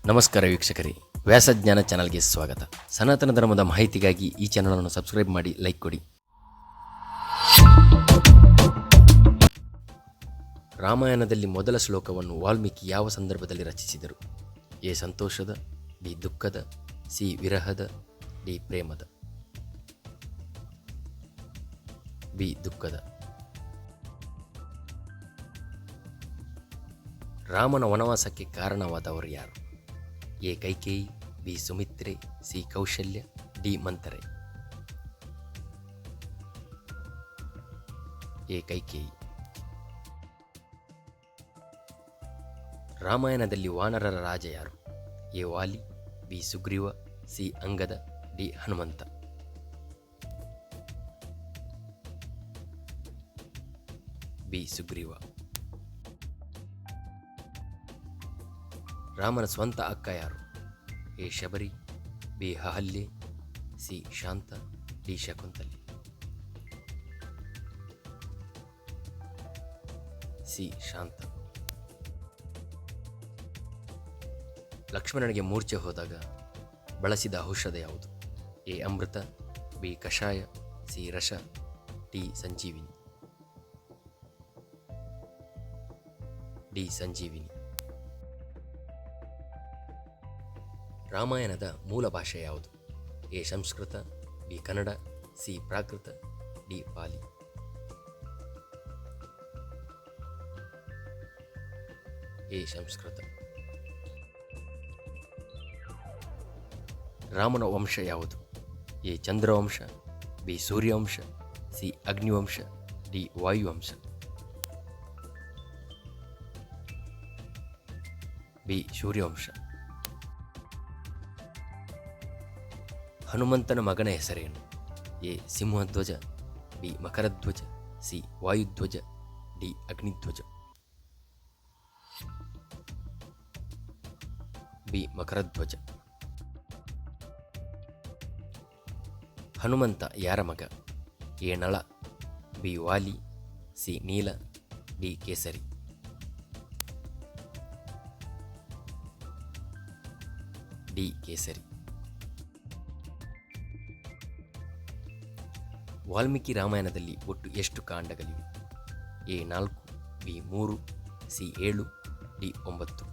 ನಮಸ್ಕಾರ ವೀಕ್ಷಕರೇ, ವ್ಯಾಸಜ್ಞಾನ ಚಾನಲ್ಗೆ ಸ್ವಾಗತ. ಸನಾತನ ಧರ್ಮದ ಮಾಹಿತಿಗಾಗಿ ಈ ಚಾನಲನ್ನು ಸಬ್ಸ್ಕ್ರೈಬ್ ಮಾಡಿ, ಲೈಕ್ ಕೊಡಿ. ರಾಮಾಯಣದಲ್ಲಿ ಮೊದಲ ಶ್ಲೋಕವನ್ನು ವಾಲ್ಮೀಕಿ ಯಾವ ಸಂದರ್ಭದಲ್ಲಿ ರಚಿಸಿದರು? ಎ ಸಂತೋಷದ, ಬಿ ದುಃಖದ, ಸಿ ವಿರಹದ, ಡಿ ಪ್ರೇಮದ. ಬಿ ದುಃಖದ. ರಾಮನ ವನವಾಸಕ್ಕೆ ಕಾರಣವಾದವರು ಯಾರು? A Kaikeyi, B Sumitra, C Kausalya, D Manthara. A Kaikeyi. ರಾಮಾಯಣದಲ್ಲಿ ವಾನರರ ರಾಜ ಯಾರು? A Vali, B Sugriva, C Angada, D Hanumanta. B Sugriva. ರಾಮನ ಸ್ವಂತ ಅಕ್ಕ ಯಾರು? A Shabari, B Ahalya, C Shanta, D Shakuntala. C Shanta. ಲಕ್ಷ್ಮಣನಿಗೆ ಮೂರ್ಛೆ ಹೋದಾಗ ಬಳಸಿದ ಔಷಧ ಯಾವುದು? ಎ ಅಮೃತ, ಬಿ ಕಷಾಯ, ಸಿ ರಸ, ಡಿ ಸಂಜೀವಿನಿ. ಡಿ ಸಂಜೀವಿನಿ. ರಾಮಾಯಣದ ಮೂಲ ಭಾಷೆ ಯಾವುದು? A Sanskrit, B Kannada, C Prakrit, D Pali. A Sanskrit. ರಾಮನ ವಂಶ ಯಾವುದು? A Chandravamsha, B Suryavamsha, C Agnivamsha, D Vayuvamsha. B Suryavamsha. ಹನುಮಂತನ ಮಗನ ಹೆಸರೇನು? A Simhadhwaja, B Makaradhwaja, C Vayudhwaja, D Agnidhwaja. B Makaradhwaja. Hanumanta ಯಾರ ಮಗ? A Nala, B Vali, C Nila, D Kesari. D Kesari. Valmiki ರಾಮಾಯಣದಲ್ಲಿ ಒಟ್ಟು ಎಷ್ಟು ಕಾಂಡಗಳಿವೆ? A 4, B 3, C 7, D 9.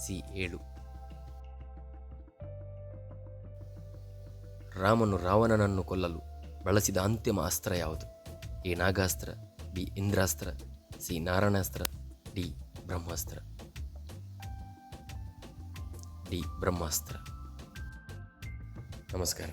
C 7. ರಾಮನು ರಾವಣನನ್ನು ಕೊಲ್ಲಲು ಬಳಸಿದ ಅಂತಿಮ ಅಸ್ತ್ರ ಯಾವುದು? A Nagastra, B Indrastra, C Narayanastra, D Brahmastra. D Brahmastra. ನಮಸ್ಕಾರ.